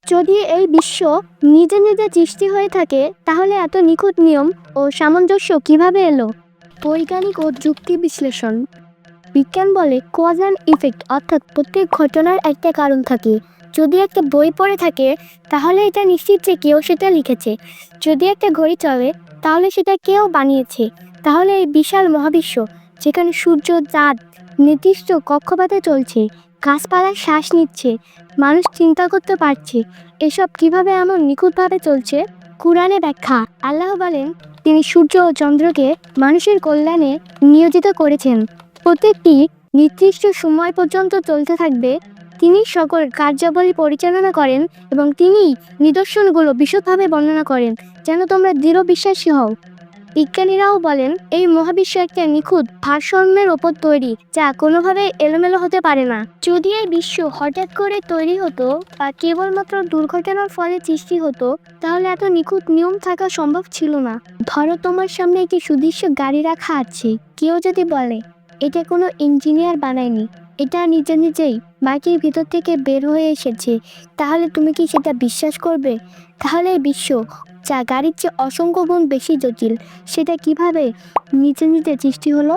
যদি এই বিশ্ব নিজে নিজে সৃষ্টি হয়ে থাকে, তাহলে এত নিখুঁত নিয়ম ও সামঞ্জস্য কিভাবে এলো? বৈজ্ঞানিক ও যুক্তি বিশ্লেষণ। বিজ্ঞান বলে কজ অ্যান্ড ইফেক্ট, অর্থাৎ প্রত্যেক ঘটনার একটা কারণ থাকে। যদি একটা বই পড়ে থাকে, তাহলে এটা নিশ্চিত যে কেউ সেটা লিখেছে। যদি একটা ঘড়ি চলে, তাহলে সেটা কেউ বানিয়েছে। তাহলে এই বিশাল মহাবিশ্ব, যেখানে সূর্য, চাঁদ নির্দিষ্ট কক্ষপথে চলছে, গাছপালা শ্বাস নিচ্ছে, মানুষ চিন্তা করতে পারছে, এসব কিভাবে এমন নিখুঁতভাবে চলছে? কুরআনে ব্যাখ্যা। আল্লাহ বলেন, তিনি সূর্য ও চন্দ্রকে মানুষের কল্যাণে নিয়োজিত করেছেন। প্রত্যেকটি নির্দিষ্ট সময় পর্যন্ত চলতে থাকবে। তিনি সকল কার্যাবলী পরিচালনা করেন এবং তিনিই নিদর্শনগুলো বিশদভাবে বর্ণনা করেন, যেন তোমরা দৃঢ় বিশ্বাসী হও। বিজ্ঞানীরাও বলেন, এই মহাবিশ্ব একটা নিখুঁত ভারসাম্যের ওপর তৈরি, যা কোনোভাবে এলোমেলো হতে পারে না। যদি এই বিশ্ব হঠাৎ করে তৈরি হতো বা কেবলমাত্র দুর্ঘটনার ফলে সৃষ্টি হতো, তাহলে এত নিখুঁত নিয়ম থাকা সম্ভব ছিল না। ধরো, তোমার সামনে একটি সুদৃশ্য গাড়ি রাখা আছে। কেউ যদি বলে এটা কোনো ইঞ্জিনিয়ার বানায়নি, এটা নিজে নিজেই মাটির ভিতর থেকে বের হয়ে এসেছে, তাহলে তুমি কি সেটা বিশ্বাস করবে? তাহলে এই বিশ্ব, যা গাড়ির চেয়ে অসংখ্য গুণ বেশি জটিল, সেটা কিভাবে নিজে নিজে সৃষ্টি হলো?